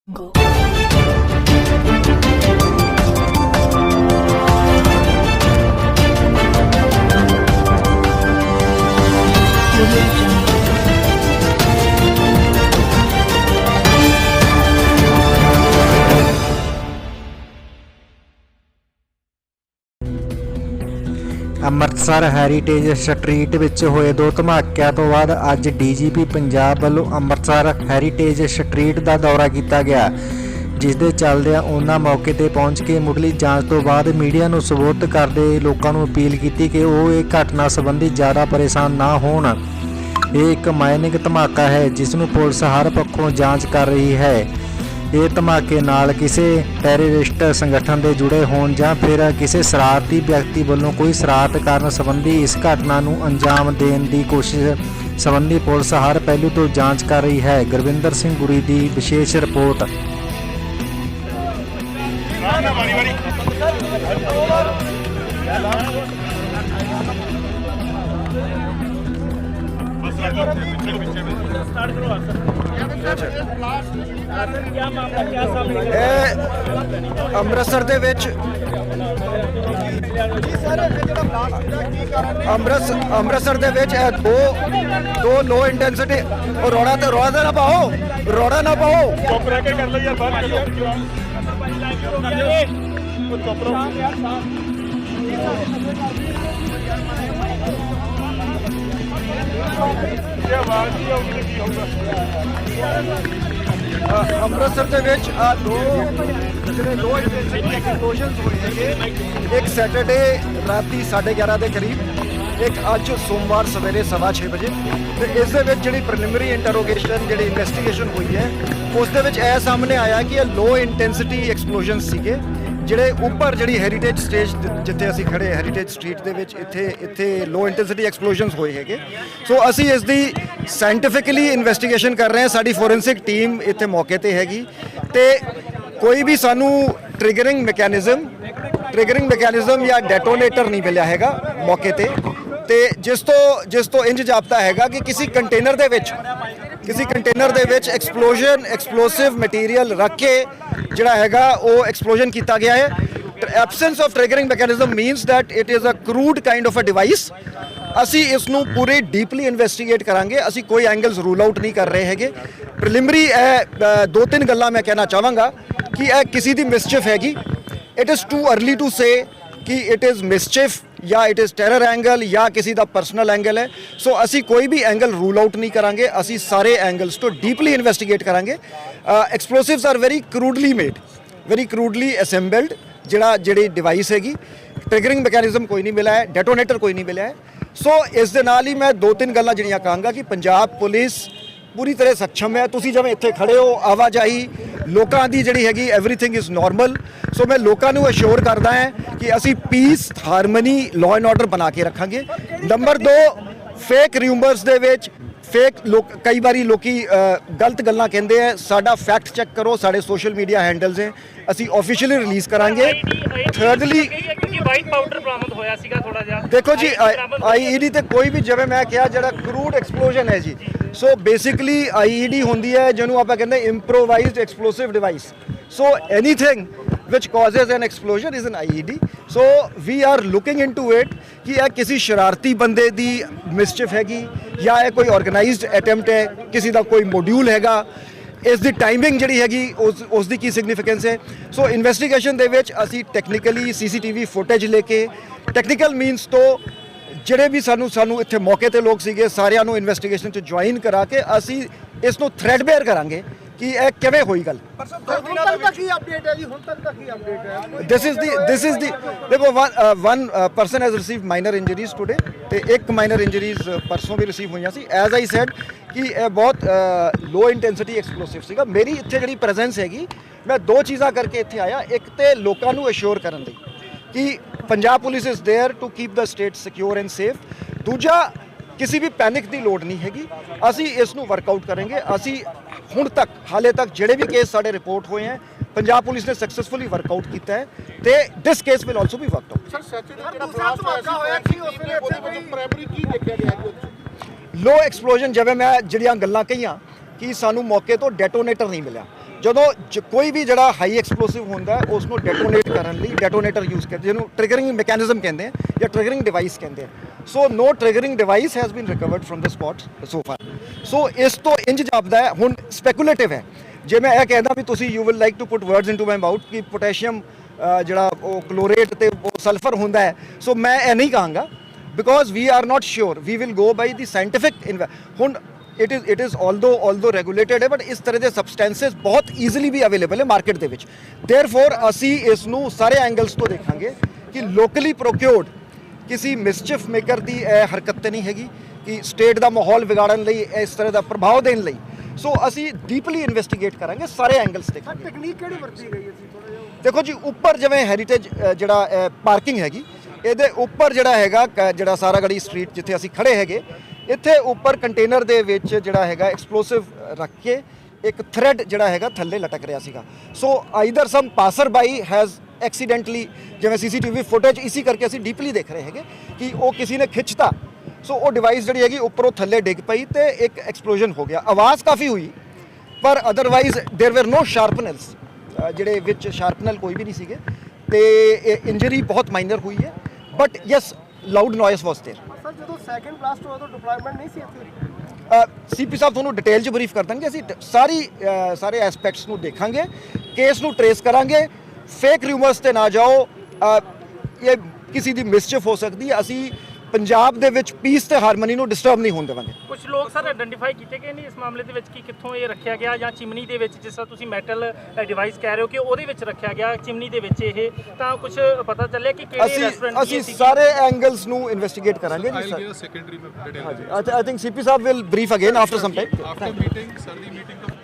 Go. Amritsar heritage street ਵਿੱਚ ਹੋਏ ਦੋ ਧਮਾਕਿਆਂ ਤੋਂ ਬਾਅਦ ਅੱਜ ਡੀਜੀਪੀ ਪੰਜਾਬ ਵੱਲੋਂ ਅੰਮ੍ਰਿਤਸਰ ਹੈਰੀਟੇਜ ਸਟਰੀਟ ਦਾ ਦੌਰਾ ਕੀਤਾ ਗਿਆ, ਜਿਸ ਦੇ ਚੱਲਦਿਆਂ ਉਹਨਾਂ ਮੌਕੇ ਤੇ ਪਹੁੰਚ ਕੇ ਮੁੱਢਲੀ ਜਾਂਚ ਤੋਂ ਬਾਅਦ ਮੀਡੀਆ ਨੂੰ ਸੰਬੋਧਿਤ ਕਰਦੇ ਲੋਕਾਂ ਨੂੰ ਅਪੀਲ ਕੀਤੀ ਕਿ ਉਹ ਇਹ ਘਟਨਾ ਸੰਬੰਧੀ ਜ਼ਿਆਦਾ ਪਰੇਸ਼ਾਨ ਨਾ ਹੋਣ। ਇਹ ਇੱਕ ਮਾਈਨਿੰਗ ਧਮਾਕਾ ਹੈ ਜਿਸ ਨੂੰ ਪੁਲਿਸ ਹਰ ਪੱਖੋਂ ਜਾਂਚ ਕਰ ਰਹੀ ਹੈ। ਇਹ ਧਮਾਕੇ ਨਾਲ ਕਿਸੇ ਟੈਰਰਿਸਟ ਸੰਗਠਨ ਦੇ ਜੁੜੇ ਹੋਣ ਜਾਂ ਫਿਰ ਕਿਸੇ ਸ਼ਰਾਰਤੀ ਵਿਅਕਤੀ ਵੱਲੋਂ ਕੋਈ ਸ਼ਰਾਰਤ ਕਰਨ ਸੰਬੰਧੀ ਇਸ ਘਟਨਾ ਨੂੰ ਅੰਜਾਮ ਦੇਣ ਦੀ ਕੋਸ਼ਿਸ਼ ਸੰਬੰਧੀ ਪੁਲਿਸ ਹਰ ਪਹਿਲੂ ਤੋਂ ਜਾਂਚ ਕਰ ਰਹੀ ਹੈ। ਗੁਰਵਿੰਦਰ ਸਿੰਘ ਗੁਰੀ ਦੀ ਵਿਸ਼ੇਸ਼ ਰਿਪੋਰਟ। ਅੰਮ੍ਰਿਤਸਰ ਦੇ ਵਿੱਚ ਅੰਮ੍ਰਿਤਸਰ ਦੇ ਵਿੱਚ ਇਹ ਦੋ ਲੋ ਇੰਟੈਂਸਿਟੀ ਰੋੜਾ ਨਾ ਪਾਓ, ਰੋੜਾ ਨਾ ਪਾਓ। ਚੁੱਪ ਰਹਿ ਕੇ ਕਰ ਲੈ ਯਾਰ, ਬਾਹਰ ਚੁੱਪ ਰਹੋ। ਇਹ ਆਵਾਜ਼ ਨਹੀਂ ਆਉਂਦੀ ਕੀ ਹੋਊਗਾ। ਅੰਮ੍ਰਿਤਸਰ ਦੇ ਵਿੱਚ ਜਿਹੜੇ ਲੋ ਇੰਟੈਂਸਿਟੀ ਐਕਸਪਲੋਜ਼ਨਸ ਹੋਏ ਹੈਗੇ, ਇੱਕ ਸੈਟਰਡੇ ਰਾਤੀ 11:30 ਦੇ ਕਰੀਬ, ਇੱਕ ਅੱਜ ਸੋਮਵਾਰ ਸਵੇਰੇ 6:15 ਵਜੇ। ਤੇ ਇਸ ਦੇ ਵਿੱਚ ਜਿਹੜੀ ਪ੍ਰੀਲਿਮਿਨਰੀ ਇੰਟਰੋਗੇਸ਼ਨ ਜਿਹੜੀ ਇਨਵੈਸਟੀਗੇਸ਼ਨ ਹੋਈ ਹੈ ਉਸ ਦੇ ਵਿੱਚ ਇਹ ਸਾਹਮਣੇ ਆਇਆ ਕਿ ਇਹ ਲੋ ਇੰਟੈਂਸਿਟੀ ਐਕਸਪਲੋਜ਼ਨ ਸੀਗੇ ਜਿਹੜੇ ਉੱਪਰ ਜਿਹੜੀ ਹੈਰੀਟੇਜ ਸਟੇਜ ਜਿੱਥੇ ਅਸੀਂ ਖੜੇ ਹੈਰੀਟੇਜ ਸਟਰੀਟ ਦੇ ਵਿੱਚ ਇੱਥੇ ਲੋ ਇੰਟੈਂਸਿਟੀ ਐਕਸਪਲੋਜ਼ਨਸ ਹੋਏ ਹੈਗੇ। ਸੋ ਅਸੀਂ ਇਸ ਦੀ ਸਾਇੰਟੀਫਿਕਲੀ ਇਨਵੈਸਟੀਗੇਸ਼ਨ ਕਰ ਰਹੇ ਹਾਂ। ਸਾਡੀ ਫੋਰੈਂਸਿਕ ਟੀਮ ਇੱਥੇ ਮੌਕੇ ਤੇ ਹੈਗੀ ਤੇ ਕੋਈ ਵੀ ਸਾਨੂੰ ਟ੍ਰਿਗਰਿੰਗ ਮੈਕੈਨਿਜ਼ਮ ਜਾਂ ਡੈਟੋਨੇਟਰ ਨਹੀਂ ਮਿਲਿਆ ਹੈਗਾ ਮੌਕੇ ਤੇ ਜਿਸ ਤੋਂ ਇੰਜ ਜਾਪਦਾ ਹੈਗਾ ਕਿ ਕਿਸੇ ਕੰਟੇਨਰ ਦੇ ਵਿੱਚ ਐਕਸਪਲੋਸਿਵ ਮਟੀਰੀਅਲ ਰੱਖ ਕੇ ਜਿਹੜਾ ਹੈਗਾ ਉਹ ਐਕਸਪਲੋਜ਼ਨ ਕੀਤਾ ਗਿਆ ਹੈ। Absence of triggering mechanism means that it is a crude kind of a device. ਅਸੀਂ ਇਸ ਨੂੰ ਪੂਰੇ ਡੀਪਲੀ ਇਨਵੈਸਟੀਗੇਟ ਕਰਾਂਗੇ। ਅਸੀਂ ਕੋਈ ਐਂਗਲਸ ਰੂਲ ਆਊਟ ਨਹੀਂ ਕਰ ਰਹੇ ਹੈਗੇ। ਪ੍ਰੀਲਿਮਿਨਰੀ ਦੋ ਤਿੰਨ ਗੱਲਾਂ ਮੈਂ ਕਹਿਣਾ ਚਾਹਾਂਗਾ ਕਿ ਇਹ ਕਿਸੇ ਦੀ ਮਿਸਚਿਫ ਹੈਗੀ। It is too early to say ਕਿ ਇਟ ਇਜ਼ ਮਿਸਚਿਫ ਜਾਂ ਇਟ ਇਜ਼ ਟੈਰਰ ਐਂਗਲ ਜਾਂ ਕਿਸੇ ਦਾ ਪਰਸਨਲ ਐਂਗਲ ਹੈ। ਸੋ ਅਸੀਂ ਕੋਈ ਵੀ ਐਂਗਲ ਰੂਲ ਆਊਟ ਨਹੀਂ ਕਰਾਂਗੇ। ਅਸੀਂ ਸਾਰੇ ਐਂਗਲਸ ਤੋਂ ਡੀਪਲੀ ਇਨਵੈਸਟੀਗੇਟ ਕਰਾਂਗੇ। ਐਕਸਪਲੋਸਿਵਸ ਆਰ ਵੈਰੀ ਕਰੂਡਲੀ ਅਸੈਂਬਲਡ। ਜਿਹੜੀ ਡਿਵਾਈਸ ਹੈਗੀ, ਟ੍ਰਿਗਰਿੰਗ ਮੈਕੈਨਿਜ਼ਮ ਕੋਈ ਨਹੀਂ ਮਿਲਿਆ ਹੈ, ਡੈਟੋਨੇਟਰ ਕੋਈ ਨਹੀਂ ਮਿਲਿਆ ਹੈ। ਸੋ ਇਸ ਦੇ ਨਾਲ ਹੀ ਮੈਂ ਦੋ ਤਿੰਨ ਗੱਲਾਂ ਜਿਹੜੀਆਂ ਕਹਾਂਗਾ ਕਿ ਪੰਜਾਬ ਪੁਲਿਸ ਪੂਰੀ ਤਰ੍ਹਾਂ ਸક્ષਮ ਹੈ। ਤੁਸੀਂ ਜਿਵੇਂ ਇੱਥੇ ਖੜੇ ਹੋ, ਆਵਾਜਾਈ ਲੋਕਾਂ ਦੀ ਜਿਹੜੀ ਹੈਗੀ ਐਵਰੀਥਿੰਗ ਇਜ਼ ਨਾਰਮਲ। ਸੋ ਮੈਂ ਲੋਕਾਂ ਨੂੰ ਅਸ਼ੋਰ ਕਰਦਾ ਹਾਂ ਕਿ ਅਸੀਂ piece, harmony, law and order ਬਣਾ ਕੇ ਰੱਖਾਂਗੇ। ਨੰਬਰ 2, ਫੇਕ ਰਿਊਮਰਸ ਦੇ ਵਿੱਚ ਕਈ ਵਾਰੀ ਲੋਕੀ ਗਲਤ ਗੱਲਾਂ ਕਹਿੰਦੇ ਆ। ਸਾਡਾ ਫੈਕਟ ਚੈੱਕ ਕਰੋ, ਸਾਡੇ ਸੋਸ਼ਲ ਮੀਡੀਆ ਹੈਂਡਲਸ ਹੈ, ਅਸੀਂ ਆਫੀਸ਼ੀਅਲੀ ਰਿਲੀਜ਼ ਕਰਾਂਗੇ। ਥਰਡਲੀ ਵਾਈਟ ਪਾਊਡਰ ਬਰਾਮਦ ਹੋਇਆ ਸੀਗਾ ਥੋੜਾ ਜਿਹਾ। ਦੇਖੋ ਜੀ, ਆਈਈਡੀ ਤੇ ਕੋਈ ਵੀ ਜਿਵੇਂ ਮੈਂ ਕਿਹਾ ਜਿਹੜਾ ਕਰੂਡ ਐਕਸਪਲੋਜ਼ਨ ਹੈ ਜੀ। ਸੋ ਬੇਸਿਕਲੀ ਆਈਈਡੀ ਹੁੰਦੀ ਹੈ ਜਿਹਨੂੰ ਆਪਾਂ ਕਹਿੰਦੇ improvised explosive device. So anything which causes an explosion is an IED. So we are looking into it ਕਿ ਇਹ ਕਿਸੇ ਸ਼ਰਾਰਤੀ ਬੰਦੇ ਦੀ ਮਿਸਚਿਫ ਹੈਗੀ ਜਾਂ ਇਹ ਕੋਈ ਆਰਗੇਨਾਈਜ਼ਡ ਅਟੈਂਪਟ ਹੈ, ਕਿਸੇ ਦਾ ਕੋਈ ਮੋਡਿਊਲ ਹੈਗਾ। ਇਸ ਦੀ ਟਾਈਮਿੰਗ ਜਿਹੜੀ ਹੈਗੀ ਉਸ ਦੀ ਕੀ ਸਿਗਨੀਫੀਕੈਂਸ ਹੈ। ਸੋ ਇਨਵੈਸਟੀਗੇਸ਼ਨ ਦੇ ਵਿੱਚ ਅਸੀਂ ਟੈਕਨੀਕਲੀ CCTV ਫੁਟੇਜ ਲੈ ਕੇ ਟੈਕਨੀਕਲ ਮੀਨਸ ਤੋਂ ਜਿਹੜੇ ਵੀ ਸਾਨੂੰ ਇੱਥੇ ਮੌਕੇ ਤੇ ਲੋਕ ਸੀਗੇ ਸਾਰਿਆਂ ਨੂੰ ਇਨਵੈਸਟੀਗੇਸ਼ਨ 'ਚ ਜੁਆਇਨ ਕਰਾ ਕੇ ਅਸੀਂ ਇਸ ਨੂੰ ਥ੍ਰੈਡਬੇਅਰ ਕਰਾਂਗੇ ਕਿ ਇਹ ਕਿਵੇਂ ਹੋਈ ਗੱਲ। This is the ਦੇਖੋ one person has received minor injuries today ਤੇ ਇੱਕ minor injuries ਪਰਸੋਂ ਵੀ ਰਿਸੀਵ ਹੋਈਆਂ ਸੀ। ਐਜ਼ ਆਈ ਸੈਡ ਕਿ ਇਹ ਬਹੁਤ ਲੋ ਇੰਟੈਂਸਿਟੀ ਐਕਸਪਲੋਸਿਵ ਸੀਗਾ। ਮੇਰੀ ਇੱਥੇ ਜਿਹੜੀ ਪ੍ਰੈਜ਼ੈਂਸ ਹੈਗੀ, ਮੈਂ ਦੋ ਚੀਜ਼ਾਂ ਕਰਕੇ ਇੱਥੇ ਆਇਆ। ਇੱਕ ਤੇ ਲੋਕਾਂ ਨੂੰ ਅਸ਼ੋਰ ਕਰਨ ਲਈ ਕਿ Punjab police is there to keep the state secure and safe. ਦੂਜਾ, ਕਿਸੇ ਵੀ ਪੈਨਿਕ ਦੀ ਲੋੜ ਨਹੀਂ ਹੈਗੀ। ਅਸੀਂ ਇਸ ਨੂੰ ਵਰਕਆਊਟ ਕਰਾਂਗੇ। ਅਸੀਂ ਹੁਣ ਤੱਕ ਹਾਲੇ ਤੱਕ ਜਿਹੜੇ ਵੀ ਕੇਸ ਸਾਡੇ ਰਿਪੋਰਟ ਹੋਏ ਹੈ ਪੰਜਾਬ ਪੁਲਿਸ ਨੇ ਸਕਸੈਸਫੁਲੀ ਵਰਕਆਊਟ ਕੀਤਾ ਹੈ ਤੇ this case will also be worked out. Sir ਸੈਚੂਰੇਟ ਜਿਹੜਾ ਬਲਾਸਟ ਹੋਇਆ ਸੀ ਉਸ ਵੇਲੇ ਉਹਦੇ ਵਿੱਚ ਪ੍ਰਾਇਮਰੀ ਕੀ ਦੇਖਿਆ ਗਿਆ ਜੀ? लो एक्सप्लोजन जिवें मैं जिहड़ियां गल्लां कहीआं कि सानू मौके तो डेटोनेटर नहीं मिला। ਜਦੋਂ ਕੋਈ ਵੀ ਜਿਹੜਾ ਹਾਈ ਐਕਸਪਲੋਸਿਵ ਹੁੰਦਾ ਹੈ ਉਸ ਨੂੰ ਡੈਟੋਨੇਟ ਕਰਨ ਲਈ ਡੈਟੋਨੇਟਰ ਯੂਜ਼ ਕਰਦੇ, ਜਿਹਨੂੰ ਟ੍ਰਿਗਰਿੰਗ ਮੈਕੈਨਿਜ਼ਮ ਕਹਿੰਦੇ ਆ ਜਾਂ ਟ੍ਰਿਗਰਿੰਗ ਡਿਵਾਈਸ ਕਹਿੰਦੇ ਆ। So no triggering device has been recovered from the spot so far. So ਇਸ ਤੋਂ ਇੰਜ ਜਾਪਦਾ ਹੈ, ਹੁਣ ਸਪੈਕੂਲੇਟਿਵ ਹੈ। ਜੇ ਮੈਂ ਇਹ ਕਹਿੰਦਾ ਵੀ ਤੁਸੀਂ you will like to put words into my mouth ਕਿ ਪੋਟੈਸ਼ੀਅਮ ਜਿਹੜਾ ਉਹ ਕਲੋਰੇਟ ਤੇ ਉਹ ਸਲਫਰ ਹੁੰਦਾ ਹੈ, ਸੋ ਮੈਂ ਇਹ ਨਹੀਂ ਕਹਾਂਗਾ because we are not sure, we will go by the scientific. ਹੁਣ it is although regulated ਹੈ, ਬਟ ਇਸ ਤਰ੍ਹਾਂ ਦੇ ਸਬਸਟੈਂਸਸ ਬਹੁਤ ਈਜ਼ੀਲੀ ਵੀ ਅਵੇਲੇਬਲ ਹੈ ਮਾਰਕੀਟ ਦੇ ਵਿੱਚ। ਦੇਅਰਫੋਰ ਅਸੀਂ ਇਸ ਨੂੰ ਸਾਰੇ ਐਂਗਲਸ ਤੋਂ ਦੇਖਾਂਗੇ ਕਿ ਲੋਕਲੀ ਪ੍ਰੋਕਿਉਰਡ ਕਿਸੇ ਮਿਸਚਿਫ ਮੇਕਰ ਦੀ ਇਹ ਹਰਕਤ ਤੇ ਨਹੀਂ ਹੈਗੀ ਕਿ ਸਟੇਟ ਦਾ ਮਾਹੌਲ ਵਿਗਾੜਨ ਲਈ, ਇਸ ਤਰ੍ਹਾਂ ਦਾ ਪ੍ਰਭਾਵ ਦੇਣ ਲਈ। ਸੋ ਅਸੀਂ ਡੀਪਲੀ ਇਨਵੈਸਟੀਗੇਟ ਕਰਾਂਗੇ, ਸਾਰੇ ਐਂਗਲਸ ਦੇਖਾਂਗੇ। ਟੈਕਨੀਕ ਕਿਹੜੀ ਵਰਤੀ ਗਈ ਸੀ ਥੋੜਾ ਜਿਹਾ? ਦੇਖੋ ਜੀ, ਉੱਪਰ ਜਿਵੇਂ ਹੈਰੀਟੇਜ ਜਿਹੜਾ ਪਾਰਕਿੰਗ ਹੈਗੀ, ਇਹਦੇ ਉੱਪਰ ਜਿਹੜਾ ਹੈਗਾ ਜਿਹੜਾ ਸਾਰਾਗੜੀ ਸਟਰੀਟ ਜਿੱਥੇ ਅਸੀਂ ਖੜੇ ਹੈਗੇ, ਇੱਥੇ ਉੱਪਰ ਕੰਟੇਨਰ ਦੇ ਵਿੱਚ ਜਿਹੜਾ ਹੈਗਾ ਐਕਸਪਲੋਸਿਵ ਰੱਖ ਕੇ ਇੱਕ ਥ੍ਰੈਡ ਜਿਹੜਾ ਹੈਗਾ ਥੱਲੇ ਲਟਕ ਰਿਹਾ ਸੀਗਾ। So either some passer by has accidentally, ਜਿਵੇਂ ਸੀਸੀਟੀਵੀ ਫੁਟੇਜ ਇਸੀ ਕਰਕੇ ਅਸੀਂ ਡੀਪਲੀ ਦੇਖ ਰਹੇ ਹੈਗੇ ਕਿ ਉਹ ਕਿਸੇ ਨੇ ਖਿੱਚਤਾ, ਸੋ ਉਹ ਡਿਵਾਈਸ ਜਿਹੜੀ ਹੈਗੀ ਉੱਪਰੋਂ ਥੱਲੇ ਡਿੱਗ ਪਈ ਤੇ ਇੱਕ ਐਕਸਪਲੋਜਨ ਹੋ ਗਿਆ। ਆਵਾਜ਼ ਕਾਫੀ ਹੋਈ ਪਰ ਅਦਰਵਾਈਜ਼ ਦੇਰ ਵੇਰ ਨੋ ਸ਼ਾਰਪਨਰਸ, ਜਿਹੜੇ ਵਿੱਚ ਸ਼ਾਰਪਨਰ ਕੋਈ ਵੀ ਨਹੀਂ ਸੀਗੇ ਤੇ ਇੰਜਰੀ ਬਹੁਤ ਮਾਈਨਰ ਹੋਈ ਹੈ। But yes, loud noise was there. Sir ਜਦੋਂ ਸੈਕੰਡ ਬਲਾਸਟ ਹੋਇਆ ਤਾਂ ਡਿਪਲੋਇਮੈਂਟ ਨਹੀਂ ਸੀ ਇੱਥੇ? ਸੀਪੀ ਸਾਹਿਬ ਤੁਹਾਨੂੰ ਡਿਟੇਲ 'ਚ ਬਰੀਫ ਕਰ ਦਾਂਗੇ। ਅਸੀਂ ਸਾਰੇ ਐਸਪੈਕਟਸ ਨੂੰ ਦੇਖਾਂਗੇ, ਕੇਸ ਨੂੰ ਟਰੇਸ ਕਰਾਂਗੇ। ਫੇਕ ਰਿਊਮਰਸ ਤੇ ਨਾ ਜਾਓ, ਇਹ ਕਿਸੇ ਦੀ ਮਿਸਚਿਫ ਹੋ ਸਕਦੀ ਹੈ। ਅਸੀਂ ਪੰਜਾਬ ਦੇ ਵਿੱਚ ਪੀਸ ਤੇ ਹਾਰਮਨੀ ਨੂੰ ਡਿਸਟਰਬ ਨਹੀਂ ਹੋਣ ਦੇਵਾਂਗੇ। ਕੁਝ ਲੋਕ ਸਰ ਆਇਡੈਂਟੀਫਾਈ ਕੀਤੇ ਗਏ ਨੇ ਇਸ ਮਾਮਲੇ ਦੇ ਵਿੱਚ ਕਿ ਕਿੱਥੋਂ ਇਹ ਰੱਖਿਆ ਗਿਆ, ਜਾਂ ਚਿਮਨੀ ਦੇ ਵਿੱਚ, ਜਿਸ ਤਰ੍ਹਾਂ ਤੁਸੀਂ ਮੈਟਲ ਡਿਵਾਈਸ ਕਹਿ ਰਹੇ ਹੋ ਕਿ ਉਹਦੇ ਵਿੱਚ ਰੱਖਿਆ ਗਿਆ ਚਿਮਨੀ ਦੇ ਵਿੱਚ, ਇਹ ਤਾਂ ਕੁਝ ਪਤਾ ਚੱਲਿਆ ਕਿ ਕਿਹੜੇ ਰੈਸਟੋਰੈਂਟ ਅਸੀਂ ਸਾਰੇ ਐਂਗਲਸ ਨੂੰ ਇਨਵੈਸਟੀਗੇਟ ਕਰਾਂਗੇ ਜੀ ਸਰ। secondary में detail I think CP साहब will brief again after some time. after meeting sir the meeting का